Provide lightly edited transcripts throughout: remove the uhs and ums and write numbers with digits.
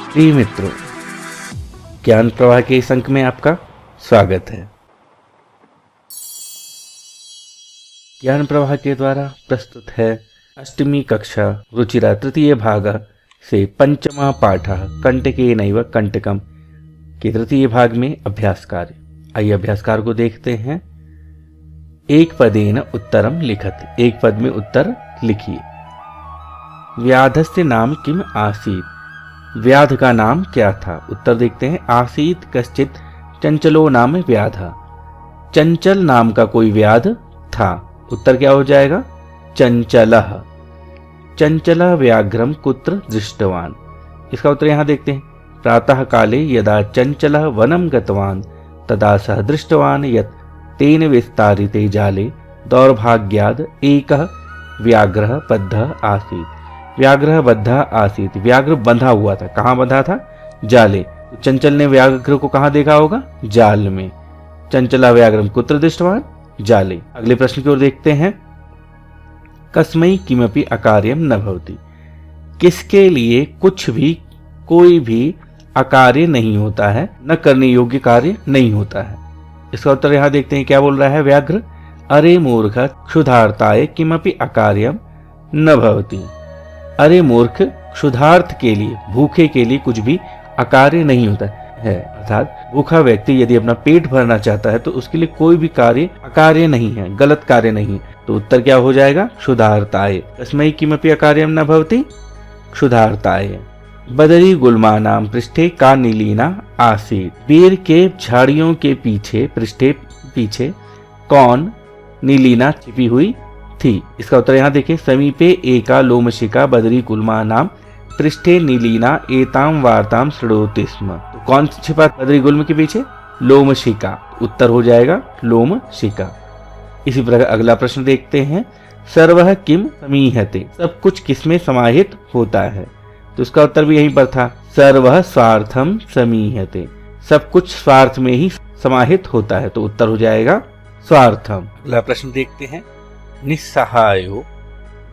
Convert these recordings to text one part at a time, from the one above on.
प्रिय मित्रों, ज्ञान प्रवाह के इस अंक में आपका स्वागत है। ज्ञान प्रवाह के द्वारा प्रस्तुत है अष्टमी कक्षा रुचिरा तृतीय भाग से पंचमा पाठ कंटके नैव कंटकम के तृतीय भाग में अभ्यास कार्य। आइए अभ्यास कार्य को देखते हैं। एक पदेन उत्तरम लिखत, एक पद में उत्तर लिखिए। व्याधस्य नाम किम आसीत, व्याध का नाम क्या था? उत्तर देखते हैं। आसीत कश्चित चंचलो नाम व्याध, चंचल नाम का कोई व्याध था। उत्तर क्या हो जाएगा? चंचलः। चंचलः व्याघ्रम कुत्र दृष्टवान, इसका उत्तर यहां देखते हैं। प्रातः काले यदा चंचलः वनम गतवान तदा सः दृष्टवान यत् तेन विस्तारिते जाले दौर्भाग्याद एकः व्याघ्रः बद्धः आसीत्। व्याघ्र बद्धा आसीत, व्याघ्र बंधा हुआ था। कहाँ बंधा था? जाले। चंचल ने व्याघ्र को कहाँ देखा होगा? जाल में। चंचला व्याघ्रम कुत्र दृष्टवान, जाले। अगले प्रश्न की ओर देखते हैं। कस्मै किमपि अकार्यम न भवति, किसके लिए कुछ भी कोई भी अकार्य नहीं होता है, न करने योग्य कार्य नहीं होता है। इसका उत्तर यहां देखते हैं। क्या बोल रहा है व्याघ्र? अरे मूर्ख क्षुधार्ताय किमपि अकार्यम न भवति। अरे मूर्ख, क्षुधार्थ के लिए, भूखे के लिए कुछ भी अकार्य नहीं होता है। अर्थात भूखा व्यक्ति यदि अपना पेट भरना चाहता है तो उसके लिए कोई भी कार्य अकार्य नहीं है, गलत कार्य नहीं है। तो उत्तर क्या हो जाएगा? क्षुधार्ताय। तस्मै किमपि अकार्यम न भवति, क्षुधार्ताय। बदरी गुल्मानाम पृष्ठे का नीलीना आसीत, बेर के झाड़ियों के पीछे, पीछे कौन नीलीना छिपी हुई थी? इसका उत्तर यहाँ देखिए। समीपे एका लोमशिका बदरी गुल्मा नाम पृष्ठे नीलीना एताम वार्ताम शृणोति स्म। तो कौन छिपा बदरी गुल्म के पीछे? लोमशिका। उत्तर हो जाएगा लोमशिका। इसी प्रकार अगला प्रश्न देखते हैं। सर्वः किम समीहते, सब कुछ किसमें समाहित होता है? तो उसका उत्तर भी यहीं पर था। सर्वः स्वार्थम समीहते, सब कुछ स्वार्थ में ही समाहित होता है। तो उत्तर हो जाएगा स्वार्थम। अगला प्रश्न देखते हैं। निस्सहायो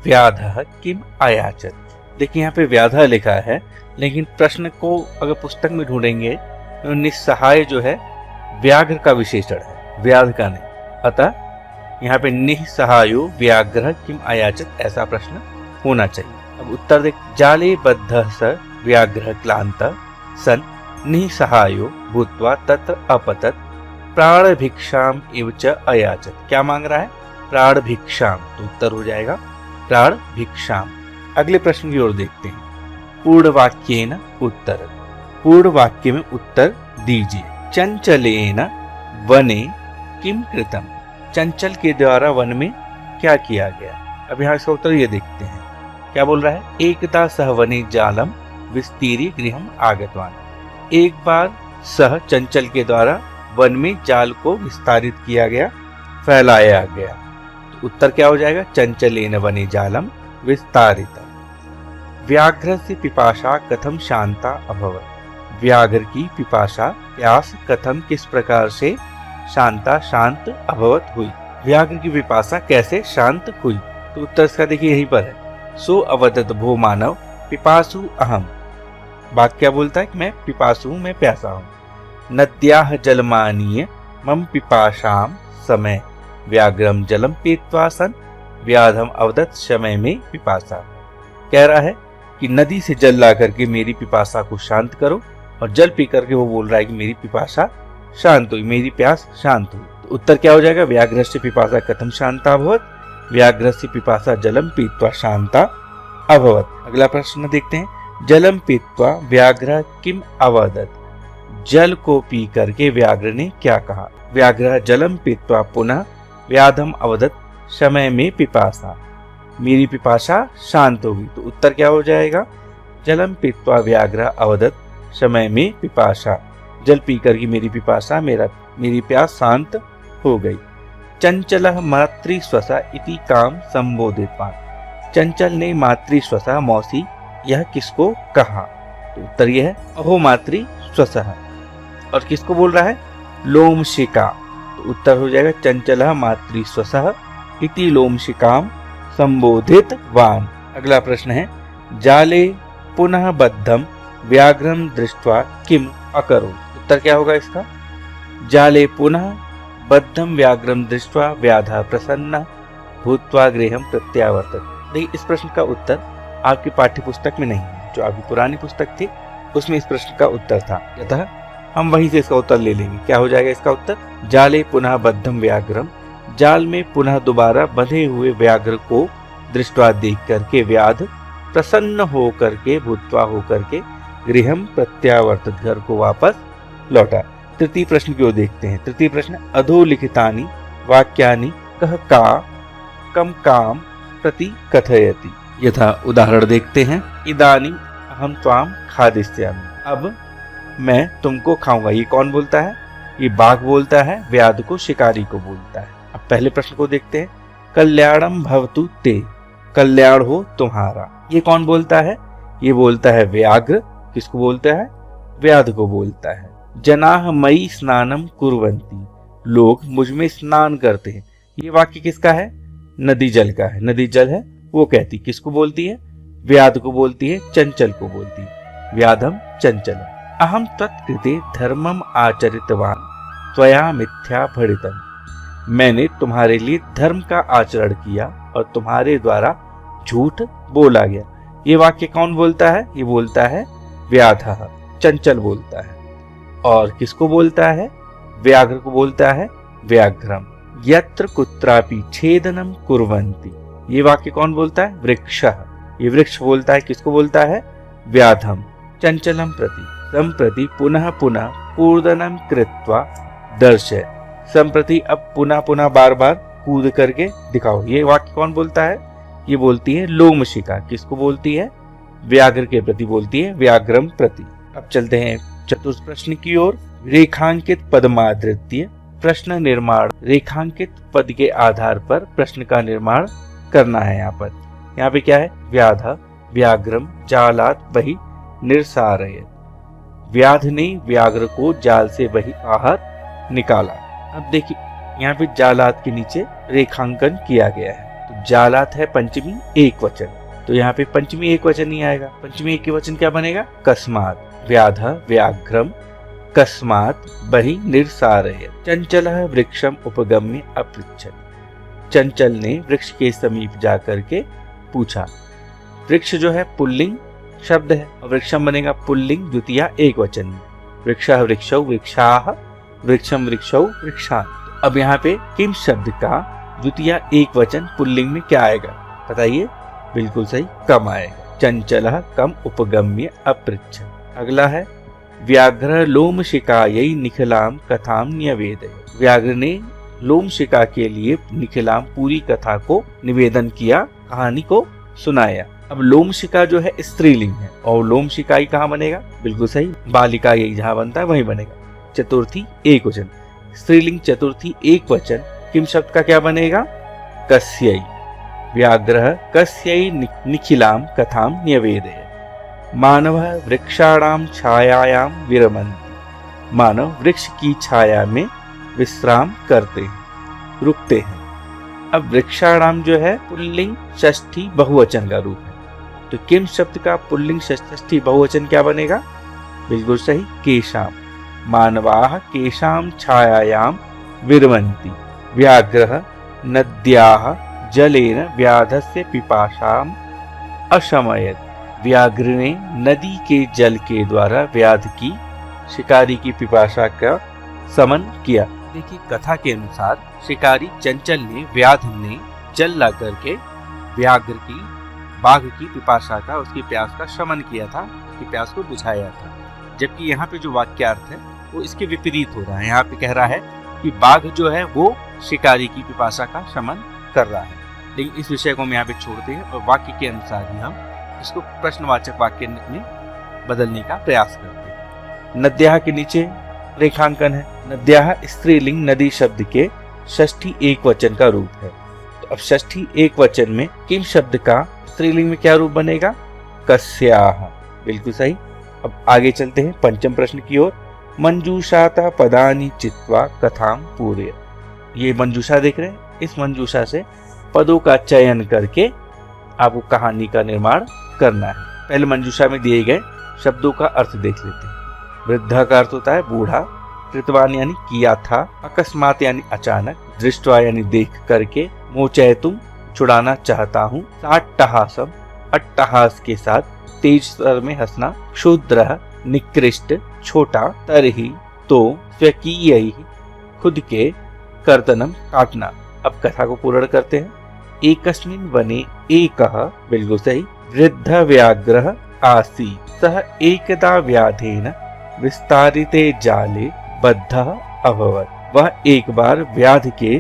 व्याधः किम अयाचत। देखिए यहाँ पे व्याधः लिखा है, लेकिन प्रश्न को अगर पुस्तक में ढूंढेंगे तो निस्सहाय जो है व्याघ्र का विशेषण है, व्याध का नहीं। अतः यहाँ पे निस्सहायो व्याघ्र किम अयाचत ऐसा प्रश्न होना चाहिए। अब उत्तर देख। जाले बद्धः स व्याघ्र क्लांत सन निस्सहायो भूत्वा तत्र अपतत प्राण भिक्षाम इव च अयाचत। क्या मांग रहा है? प्राण भिक्षाम। तो उत्तर हो जाएगा प्राण भिक्षाम। अगले प्रश्न की ओर देखते हैं। पूर्ण वाक्येन उत्तर, पूर्ण वाक्य में उत्तर दीजिए। चंचलेन वने किम कृतम, चंचल के द्वारा वन में क्या किया गया? अब यहाँ इसका उत्तर ये देखते हैं। क्या बोल रहा है? एकदा सह वने जालम विस्तीर्य गृहम आगतवान, एक बार सह चंचल के द्वारा वन में जाल को विस्तारित किया गया, फैलाया गया। उत्तर क्या हो जाएगा? चंचलेन वने जालम विस्तारित। व्याघ्र से पिपाशा कथम शांता अभवत, व्याघ्र की पिपाशा प्यास कथम किस प्रकार से शांता शांत अभवत हुई, व्याघ्र की पिपासा कैसे शांत हुई? तो उत्तर इसका देखिए यहीं पर है। सो अवदत भो मानव पिपासु अहम, वाक्य क्या बोलता है कि मैं पिपासु हूं, मैं प्यासा हूं। नद्याः जलमानीय मम पिपाशाम समय व्याघ्रम जलम पीत्वा सन व्याधम अवदत समय में पिपासा। कह रहा है कि नदी से जल ला करके मेरी पिपासा को शांत करो, और जल पी करके वो बोल रहा है कि मेरी पिपासा शांत हुई, मेरी प्यास शांत हुई। तो उत्तर क्या हो जाएगा? व्याघ्र से पिपासा कथम शांता अभवत, व्याघ्र से पिपासा जलम पीत्वा शांता अभवत। अगला प्रश्न देखते हैं। जलम पीत्वा व्याघ्र किम अवदत, जल को पी करके व्याघ्र ने क्या कहा? व्याघ्र जलम पीत्वा पुनः व्याधम अवदत समय में पिपासा, मेरी पिपासा शांत होगी। तो उत्तर क्या हो जाएगा? जलम पीत्वा व्याघ्र अवदत समय में पिपासा, जल पी करके मेरी पिपासा, मेरी प्यास शांत हो गई। चंचलः मातृस्वसा इति काम संबोधितवान, चंचल ने मातृस्वसा मौसी यह किसको कहा? तो उत्तर यह है अहो मातृस्वसः। और किसको बोल रहा है? लोमशिका। तो उत्तर हो जाएगा चंचलः मातृस्वसः इति लोमशिकाम संबोधितवान। अगला प्रश्न है। जाले पुनः बद्धम व्याघ्रम दृष्ट्वा किम अकरोत्। उत्तर क्या होगा इसका? जाले पुनः बद्धम व्याघ्रम दृष्ट्वा व्याधा प्रसन्न भूत्वा गृहम प्रत्यावर्तत। देखिए, इस प्रश्न का उत्तर आपकी पाठ्य पुस्तक में नहीं है। जो आपकी पुरानी पुस्तक थी उसमें इस प्रश्न का उत्तर था, अतः हम वहीं से इसका उत्तर ले लेंगे। क्या हो जाएगा इसका उत्तर? जाले पुनः बद्धम व्याघ्रम, जाल में पुनः दोबारा बंधे हुए व्याघ्र को दृष्टवा देख करके व्याध प्रसन्न हो करके भूत्वा हो करके गृहम प्रत्यावर्तित, घर को वापस लौटा। तृतीय प्रश्न की ओर देखते हैं। तृतीय प्रश्न, अधोलिखितानि वाक्यानि कह का कम काम प्रति कथयति। यथा उदाहरण देखते हैं। इदानीं अहम त्वाम खादिष्यामि, अब मैं तुमको खाऊंगा। ये कौन बोलता है? ये बाघ बोलता है, व्याध को शिकारी को बोलता है। अब पहले प्रश्न को देखते हैं। कल्याणम भवतु ते, कल्याण हो तुम्हारा। ये कौन बोलता है? ये बोलता है व्याघ्र। किसको बोलता है? व्याध को बोलता है। जनाह मई स्नानम कुर्वन्ति, लोग मुझ में स्नान करते हैं। ये वाक्य किसका है? नदी जल का है। नदी जल है वो कहती, किसको बोलती है? व्याध को बोलती है, चंचल को बोलती है। व्याधम चंचल। अहम त्वत्कृते धर्मम आचरितवान त्वया मिथ्या भणितम, मैंने तुम्हारे लिए धर्म का आचरण किया और तुम्हारे द्वारा झूठ बोला गया। ये वाक्य कौन बोलता है? ये बोलता है व्याधः, चंचल बोलता है। और किसको बोलता है? व्याघ्र को बोलता है व्याघ्रम। यत्र कुत्रापि छेदनम कुर्वन्ति, ये वाक्य कौन बोलता है? वृक्षः, ये वृक्ष बोलता है। किसको बोलता है? व्याधम। चंचलम प्रति संप्रति पुनः पुनः कूर्दनम कृत्वा दर्शय, संप्रति अब पुनः पुनः बार बार कूद करके दिखाओ। ये वाक्य कौन बोलता है? ये बोलती है लोमशिका। किसको बोलती है? व्याघ्र के प्रति बोलती है, व्याघ्रम प्रति। अब चलते हैं चतुर्थ प्रश्न की ओर। रेखांकित पदमादृत्य प्रश्न निर्माण, रेखांकित पद के आधार पर प्रश्न का निर्माण करना है। यहाँ पे क्या है? व्याध व्याघ्रम जालात बहि निर्सारयत्, व्याध ने व्याघ्र को जाल से बही बाहर निकाला। अब देखिए, यहाँ पे जालात के नीचे रेखांकन किया गया है। तो जालात है पंचमी एक वचन, तो यहाँ पे पंचमी एक वचन नहीं आएगा। पंचमी एक वचन क्या बनेगा? कस्मात्, व्याध व्याघ्रम कस्मात् बहि निर्सारयत्। चंचलः वृक्षम उपगम्य अपृच्छत्, चंचल ने वृक्ष के समीप जाकर के पूछा। वृक्ष जो है पुल्लिंग शब्द है और वृक्षम बनेगा पुल्लिंग द्वितीया एक वचन में। वृक्षः वृक्षौ वृक्षाः, वृक्षम वृक्षौ वृक्षान्। अब यहाँ पे किम शब्द का द्वितीया एक वचन पुल्लिंग में क्या आएगा? बताइए। बिल्कुल सही, कम आएगा। चंचलः कम उपगम्य अपृच्छत्। अगला है व्याघ्र लोम शिकायै निखिलाम कथाम न्यवेदयत्, व्याघ्र ने लोम शिका के लिए निखिलाम पूरी कथा को निवेदन किया, कहानी को सुनाया। अब लोम शिका जो है स्त्रीलिंग है और लोम शिकाई कहाँ बनेगा? बिल्कुल सही, बालिका यही जहाँ बनता है वहीं बनेगा। चतुर्थी एक वचन, स्त्रीलिंग चतुर्थी एक वचन, किम शब्द का क्या बनेगा? कस्यै, व्याघ्र कस्यै निखिलाम कथाम न्यवेदयत्। मानव वृक्षाणाम छायायाम विरमन्ति, मानव वृक्ष की छाया में विश्राम करते हैं, रुकते हैं। अब वृक्षाणाम जो है पुल्लिंग षष्ठी बहुवचन का रूप है, तो किम शब्द का पुल्लिंग षष्ठी बहुवचन क्या बनेगा? बिल्कुल सही, केशाम। मानवाः केशाम छायायाम विरमन्ति, व्याघ्रः नद्याः जलेन व्याधस्य पिपासाम अशमयत्, व्याघ्र ने नदी के जल के द्वारा व्याध की शिकारी की पिपासा का समन किया। देखिए, कथा के अनुसार शिकारी चंचल ने व्याध ने जल ला करके व्याघ्र की बाघ की पिपासा का, उसकी प्यास का शमन किया था, उसकी प्यास को बुझाया था। जबकि यहाँ पे जो वाक्यार्थ है वो इसके विपरीत हो रहा है। यहाँ पे कह रहा है कि बाघ जो है वो शिकारी की पिपासा का शमन कर रहा है। लेकिन इस विषय को हम यहाँ पे छोड़ते हैं और वाक्य के अनुसार ही हम इसको प्रश्नवाचक वाक्य में बदलने का प्रयास करते हैं। नद्याः के नीचे रेखांकन है। नद्याः स्त्रीलिंग नदी शब्द के षष्ठी एक वचन का रूप है। तो अब षष्ठी एक वचन में किम शब्द का स्त्रीलिंग में क्या रूप बनेगा? कस्याः, बिल्कुल सही। अब आगे चलते हैं पंचम प्रश्न की ओर। मंजूषातः पदानि चित्वा कथाम पूरय, ये मंजूषा देख रहे हैं, इस मंजूषा से पदों का चयन करके आपको कहानी का निर्माण करना है। पहले मंजूषा में दिए गए शब्दों का अर्थ देख लेते हैं। वृद्धा का अर्थ होता है बूढ़ा, कृतवान यानी किया था, अकस्मात यानी अचानक, दृष्टवा यानी देख करके, मोचयतुम छुड़ाना चाहता हूँ, साट्टहासम अट्टहास के साथ, तेज स्वर में हंसना, क्षुद्र निकृष्ट छोटा, तरही तो, स्वकीय खुद के, कर्तनम काटना। अब कथा को पूर्ण करते हैं। एकस्मिन् वने एकः, बिल्कुल सही, वृद्ध व्याघ्रः आसीत्, सः एकदा व्याधेन विस्तारिते जाले बद्धः अभवत्। वह एक बार व्याध के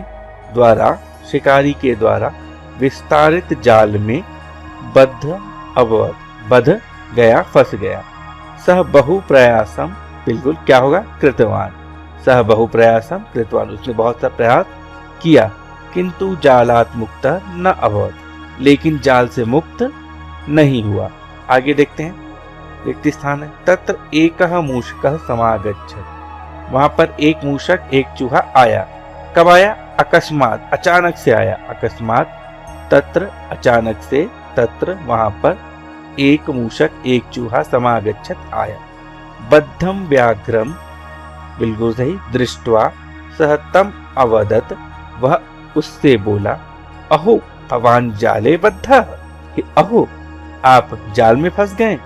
द्वारा, शिकारी के द्वारा विस्तारित जाल में बद्ध अभवत्, बध गया, फंस गया। सह बहु प्रयासम, बिल्कुल क्या होगा, कृतवान, सह बहु प्रयासम कृतवान, उसने बहुत सा प्रयास किया, किंतु जालात मुक्त न अभवत्, लेकिन जाल से मुक्त नहीं हुआ। आगे देखते हैं, रिक्त स्थान है। तत्र एकः मूषकः समागच्छत्, वहां पर एक मूषक, एक चूहा आया। कब आया? अकस्मात, अचानक से आया। अकस्मात, तत्र अचानक से, तत्र वहां पर, एक मूषक, एक चूहा, समागच्छत् आया। बद्धम व्याघ्रम, बिल्कुल सही, दृष्ट्वा सह तम अवदत्, वह उससे बोला, अहो भवान जाले बद्धा, अहो आप जाल में फंस गए।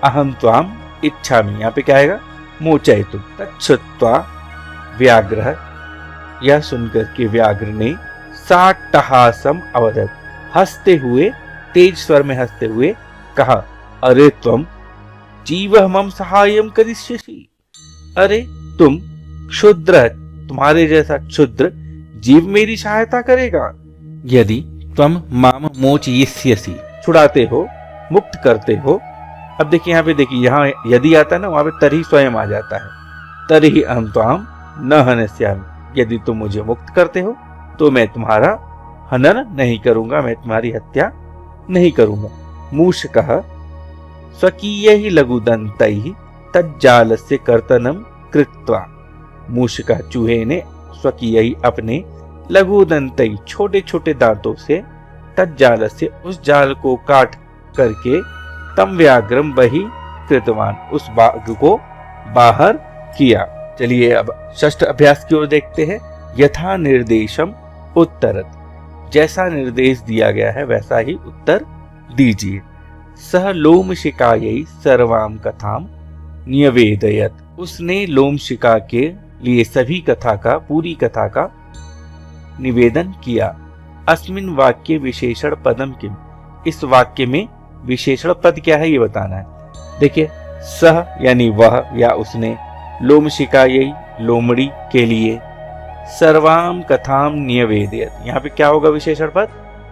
अहम त्वाम इच्छामि, यहाँ पे क्या आएगा, मोचयतुम। तच्छ्रुत्वा व्याघ्रः, यह सुनकर के व्याघ्र ने साट्टहासम अवदत्, हंसते हुए, तेज स्वर में हंसते हुए कहा, अरे त्वम जीवः मम सहायं करिष्यसि, अरे तुम क्षुद्र, तुम्हारे जैसा क्षुद्र जीव मेरी सहायता करेगा। यदि त्वम माम मोचयिष्यसि, छुड़ाते हो, मुक्त करते हो। अब देखिए यहाँ पे, देखिए यहाँ यदि आता है ना, वहां पे तरी स्वयं आ जाता है, तरी अहम त्वाम न हनस्यामि, यदि तुम मुझे मुक्त करते हो तो मैं तुम्हारा हनन नहीं करूंगा, मैं तुम्हारी हत्या नहीं करूंगा। मूषकः स्वकीयैः लघुदन्तैः तज्जालस्य कर्तनं कृत्वा, मूषकः चूहे ने, स्वकीय अपने, लघुदन्तैः छोटे छोटे दांतों से, तज्जालस्य उस जाल को काट करके, तम व्याघ्रम बहि कृतवान, उस बाघ को बाहर किया। चलिए अब षष्ठ अभ्यास की ओर देखते हैं। यथा निर्देशम उत्तरत, जैसा निर्देश दिया गया है वैसा ही उत्तर दीजिए। सह लोमशिकायै सर्वाम कथाम निवेदयत, उसने लोमशिका के लिए सभी कथा का, पूरी कथा का निवेदन किया। अस्मिन वाक्य विशेषण पदम किम, इस वाक्य में विशेषण पद क्या है ये बताना है। देखिए, सह यानी वह या उसने, लोमशिकायै लोमड़ी के लिए, सर्वाम कथाम निवेदयत, यहाँ पे क्या होगा विशेषण पद,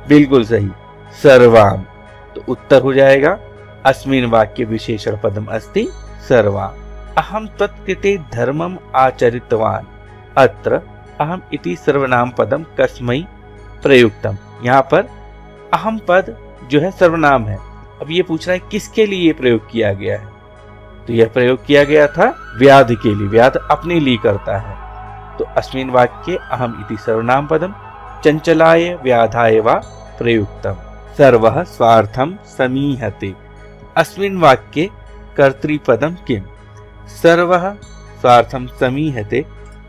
बिल्कुल सही, सर्वाम, तो उत्तर हो जाएगा अस्मिन वाक्य विशेषण पदम अस्ति सर्वाम। अहम तत्कृते धर्मम आचरितवान, अत्र अहम इति सर्वनाम पदम कस्मै प्रयुक्तम, यहाँ पर अहम पद जो है सर्वनाम है। अब ये पूछ रहा है किसके लिए प्रयोग किया गया है, तो यह प्रयोग किया गया था व्याध के लिए, व्याध अपने लिए करता है। तो अस्मिन वाक्ये अहम इति सर्वनाम पदम चंचलाय व्याधाय वा प्रयुक्तम, सर्वः स्वार्थम समीहते। अस्मिन वाक्ये कर्तृपदम किम, सर्वः स्वार्थम समीहते,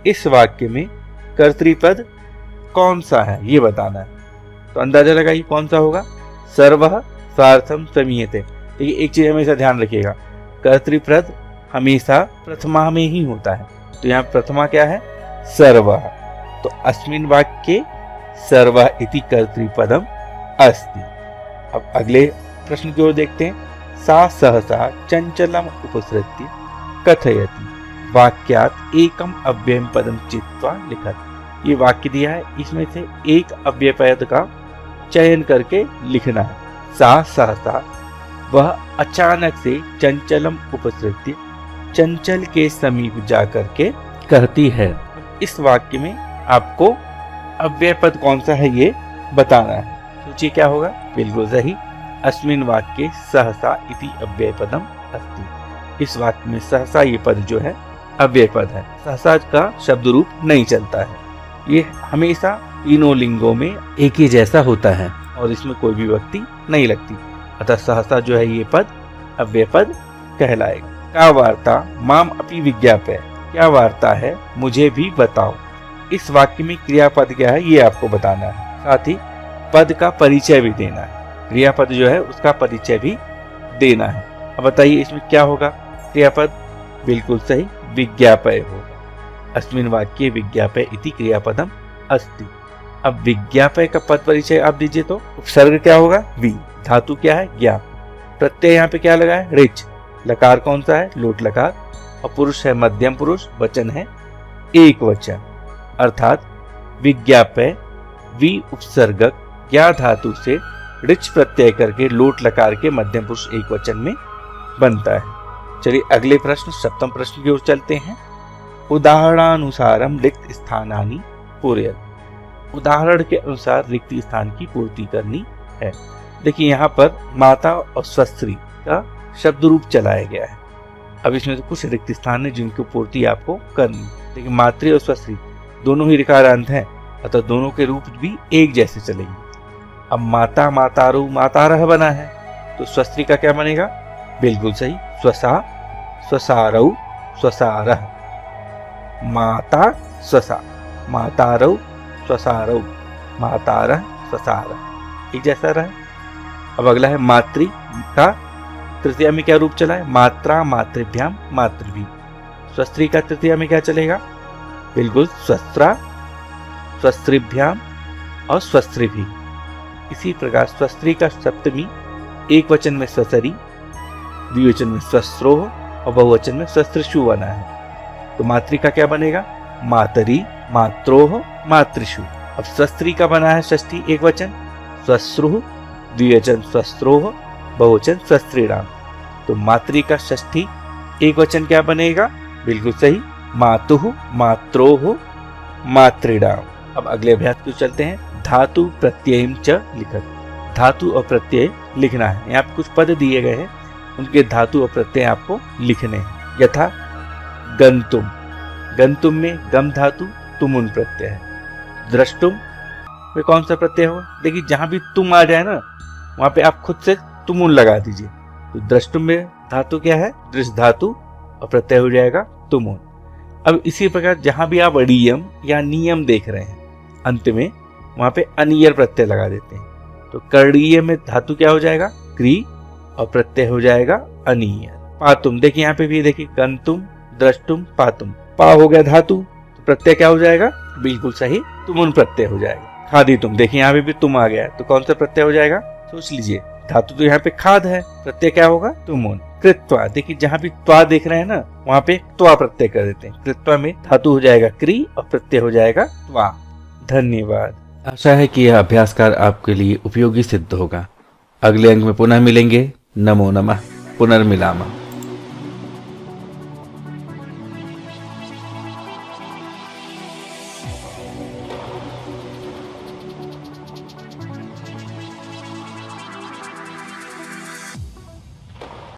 इस वाक्य में कर्तृपद कौन सा है ये बताना है। तो अंदाजा लगाइए कौन सा होगा, सर्वः स्वार्थम समीहते। देखिए एक चीज हमेशा ध्यान रखिएगा, कर्तृपद हमेशा प्रथमा में ही होता है, तो यहाँ प्रथमा क्या है, सर्वः, तो अस्मिन वाक्ये सर्वः इति कर्तृपदम अस्ति। अब अगले प्रश्न की ओर देखते हैं। सा सहसा चंचलम उपसृत्य कथयति, वाक्यात एकम अव्ययम पदम चित्वा लिखत। ये वाक्य दिया है, इसमें से एक अव्यय पद का चयन करके लिखना है। सा सहसा, वह अचानक से, चंचलम उपसृत्य, चंचल के समीप जाकर के कहती है। इस वाक्य में आपको अव्यय पद कौन सा है ये बताना है। सोचिए क्या होगा, बिल्कुल सही, अस्मिन वाक्ये सहसा इति अव्यय पदम अस्ति। इस वाक्य में सहसा ये पद जो है अव्यय पद है, सहसा का शब्द रूप नहीं चलता है, ये हमेशा तीनों लिंगों में एक ही जैसा होता है और इसमें कोई भी व्यक्ति नहीं लगती, अतः सहसा जो है ये पद अव्यय पद कहलाएगा। का वार्ता माम अपि विज्ञापय, क्या वार्ता है मुझे भी बताओ। इस वाक्य में क्रियापद क्या है ये आपको बताना है, साथ ही पद का परिचय भी देना है। क्रियापद जो है उसका परिचय भी देना है। अब बताइए इसमें क्या होगा क्रियापद? बिल्कुल सही, विज्ञापय होगा। अस्मिन् वाक्ये विज्ञापय इति क्रियापदम अस्ति। अब विज्ञापय का पद परिचय आप दीजिए तो उपसर्ग क्या होगा? वि, धातु क्या है? ज्ञा, प्रत्यय यहाँ पे क्या लगा है? ऋच, लकार कौन सा है? लोट लकार, और पुरुष है मध्यम पुरुष, वचन है एक वचन, अर्थात विज्ञापय वि उपसर्गक ज्ञा धातु से ऋच प्रत्यय करके लोट लकार के मध्यम पुरुष एक वचन में बनता है। चलिए अगले प्रश्न, सप्तम प्रश्न की ओर चलते हैं। उदाहरणानुसारम रिक्त स्थानानि पूरयत। उदाहरण के अनुसार रिक्त स्थान की पूर्ति करनी है। देखिए यहाँ पर माता और स्वस्त्री का शब्द रूप चलाया गया है। अब इसमें तो कुछ रिक्त स्थान है जिनकी पूर्ति आपको करनी। देखिए मातृ और स्वस्त्री दोनों ही ऋकारांत हैं, अतः दोनों के रूप भी एक जैसे चलेंगे। अब माता मातारु मातारह बना है, तो स्वस्त्री का क्या बनेगा? बिल्कुल सही, स्वसा स्वसारौ स्वसारह, माता स्वसा, मातारौ स्वसारौ, मातारह स्वसारह, एक जैसा रहा। अब अगला है मातृ का तृतीया में क्या रूप चला है? मात्रा मातृभ्याम मातृभी। स्वस्त्री का तृतीया में क्या चलेगा? बिल्कुल स्वस्त्रा स्वस्त्रिभ्याम और स्वस्त्रिभी। इसी प्रकार स्वस्त्री का सप्तमी एक वचन में स्वसरी, द्विवचन में स्वस्त्रोह और बहुवचन में स्वस्त्रशु बना है, तो मातृ का क्या बनेगा? मातरी मात्रोह मातृषु। अब स्वस्त्री का बना है षष्ठी एक वचन, स्वस्रुह, द्विवचन स्वस्त्रोह, बहुवचन स्वस्त्रीणाम, तो मातृ का षष्ठी एक वचन क्या बनेगा? बिल्कुल सही, मातुः मात्रोह मातृणाम। अब अगले अभ्यास को चलते हैं। धातु प्रत्ययम च लिखत। धातु और प्रत्यय लिखना है। यहाँ पे कुछ पद दिए गए हैं, उनके धातु और प्रत्यय आपको लिखने हैं। यथा गंतुम, गंतुम में गम धातु तुमुन प्रत्यय है। द्रष्टुम में कौन सा प्रत्यय होगा? देखिए जहां भी तुम आ जाए ना वहां पे आप खुद से तुमुन लगा दीजिए, तो द्रष्टुम में धातु क्या है? दृश धातु, और प्रत्यय हो जाएगा तुमुन। अब इसी प्रकार जहां भी आप अड़ियम या नियम देख रहे हैं अंत में, वहां पे अनियर प्रत्यय लगा देते हैं, तो कर्णीय में धातु क्या हो जाएगा? क्री, और प्रत्यय हो जाएगा अनियर। पातुम, देखिए यहाँ पे भी देखिए गंतुम द्रष्टुम पातुम, पा हो गया धातु, तो प्रत्यय क्या हो जाएगा? बिल्कुल सही, तुमुन प्रत्यय हो जाएगा। खादी तुम, देखिए यहाँ पे भी तुम आ गया, तो कौन सा प्रत्यय हो जाएगा? सोच लीजिए, धातु तो यहाँ पे खाद है, प्रत्यय क्या होगा? तुमुन। कृत्वा, देखिए जहां भी त्वा देख रहे हैं ना वहां पे त्वा प्रत्यय कर देते हैं। कृत्वा में धातु हो जाएगा क्री और प्रत्यय हो जाएगा त्वा। धन्यवाद। आशा है कि यह अभ्यासकार आपके लिए उपयोगी सिद्ध होगा। अगले अंक में पुनः मिलेंगे। नमो नमः। पुनर्मिलामः।